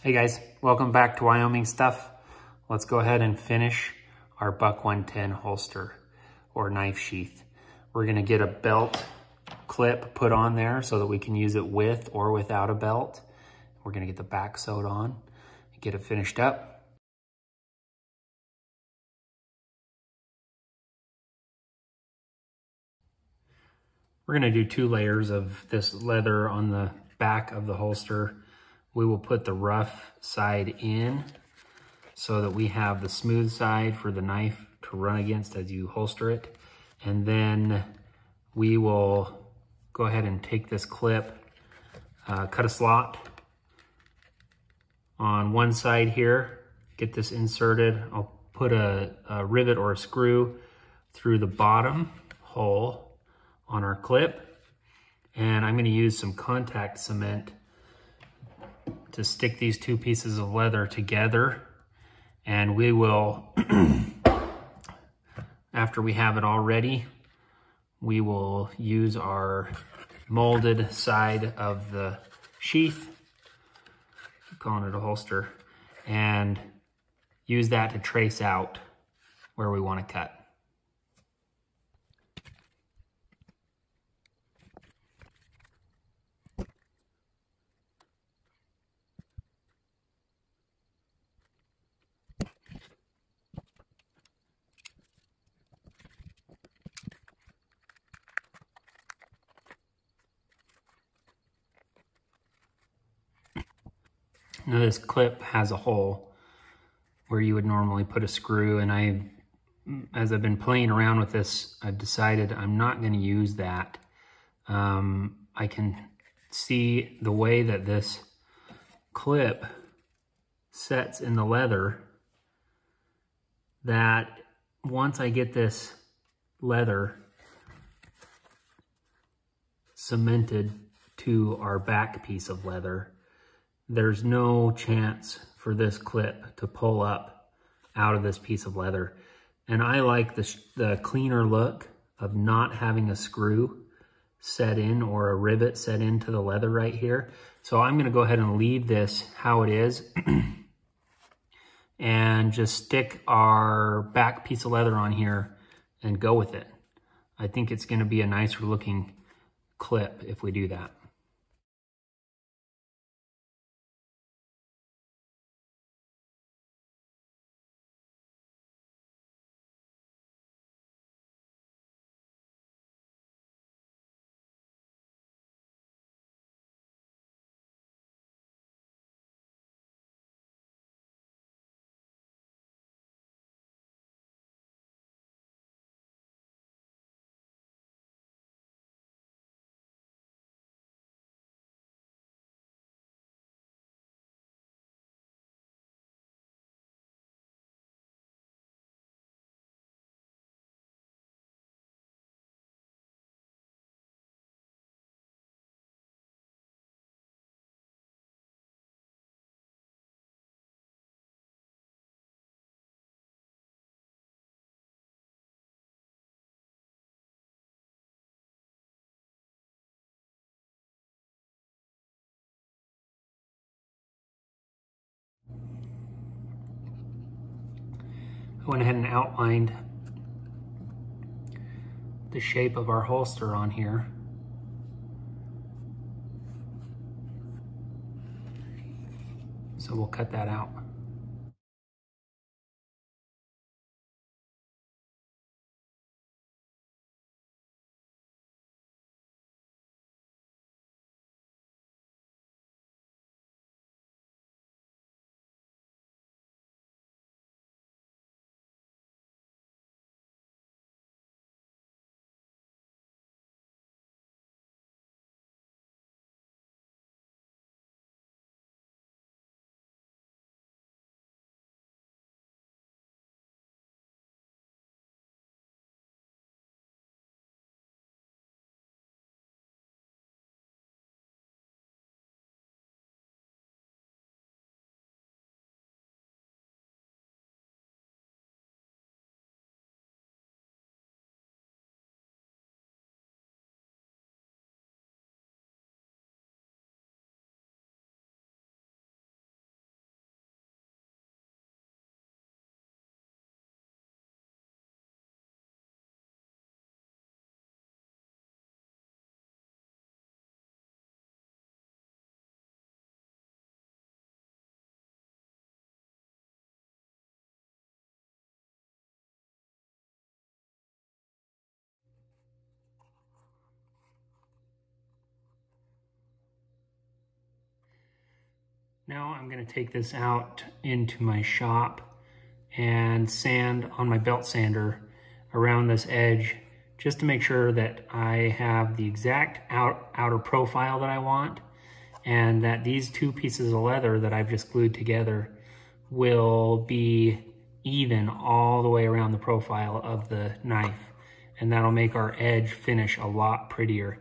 Hey guys, welcome back to Wyoming Stuff. Let's go ahead and finish our Buck 110 holster or knife sheath. We're gonna get a belt clip put on there so that we can use it with or without a belt. We're gonna get the back sewed on, get it finished up. We're gonna do 2 layers of this leather on the back of the holster. We will put the rough side in so that we have the smooth side for the knife to run against as you holster it. And then we will go ahead and take this clip, cut a slot on one side here, get this inserted. I'll put a rivet or a screw through the bottom hole on our clip. And I'm gonna use some contact cement to stick these 2 pieces of leather together. And we will, after we have it all ready, we will use our molded side of the sheath, I'm calling it a holster, and use that to trace out where we want to cut. Now this clip has a hole where you would normally put a screw, and as I've been playing around with this, I've decided I'm not going to use that. I can see the way that this clip sets in the leather, that once I get this leather cemented to our back piece of leather, there's no chance for this clip to pull up out of this piece of leather. And I like the cleaner look of not having a screw set in or a rivet set into the leather right here. So I'm gonna go ahead and leave this how it is and just stick our back piece of leather on here and go with it. I think it's gonna be a nicer looking clip if we do that. I went ahead and outlined the shape of our holster on here. So we'll cut that out. Now I'm going to take this out into my shop and sand on my belt sander around this edge just to make sure that I have the exact outer profile that I want, and that these two pieces of leather that I've just glued together will be even all the way around the profile of the knife, and that'll make our edge finish a lot prettier.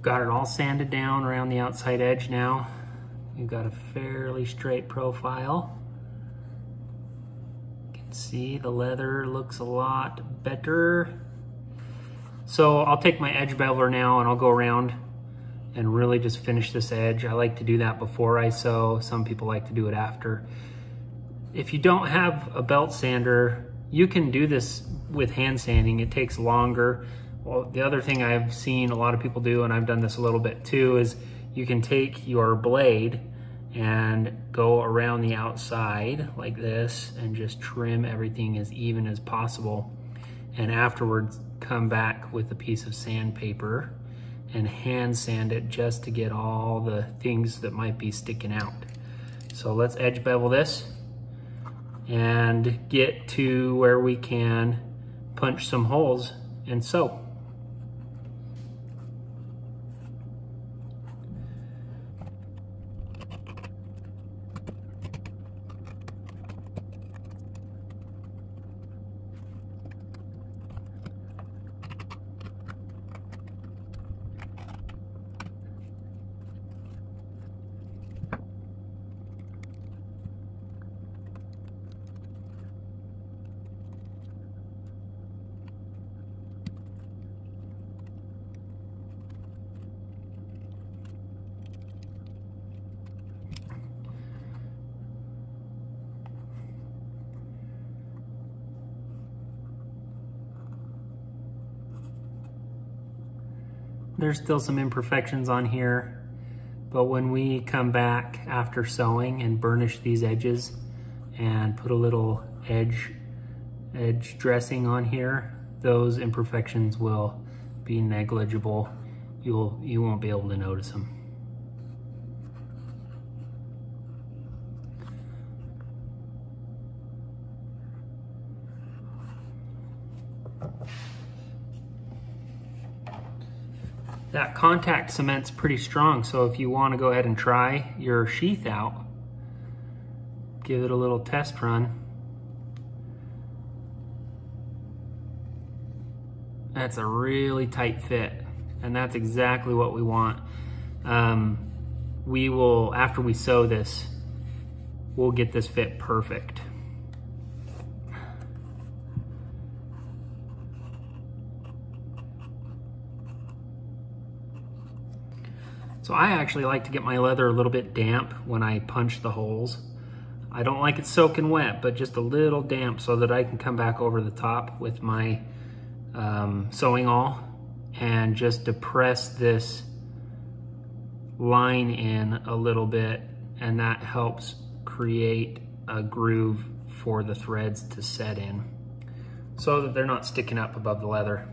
Got it all sanded down around the outside edge now. We've got a fairly straight profile. You can see the leather looks a lot better. So I'll take my edge beveler now and I'll go around and really just finish this edge. I like to do that before I sew. Some people like to do it after. If you don't have a belt sander, you can do this with hand sanding. It takes longer. Well, the other thing I've seen a lot of people do, and I've done this a little bit too, is you can take your blade and go around the outside like this and just trim everything as even as possible. And afterwards, come back with a piece of sandpaper and hand sand it just to get all the things that might be sticking out. So let's edge bevel this and get to where we can punch some holes and sew. There's still some imperfections on here, but when we come back after sewing and burnish these edges and put a little edge dressing on here, those imperfections will be negligible. You won't be able to notice them. That contact cement's pretty strong, so if you want to go ahead and try your sheath out, give it a little test run. That's a really tight fit, and that's exactly what we want. We will, after we sew this, we'll get this fit perfect. So I actually like to get my leather a little bit damp when I punch the holes. I don't like it soaking wet, but just a little damp so that I can come back over the top with my sewing awl and just depress this line in a little bit, and that helps create a groove for the threads to set in so that they're not sticking up above the leather.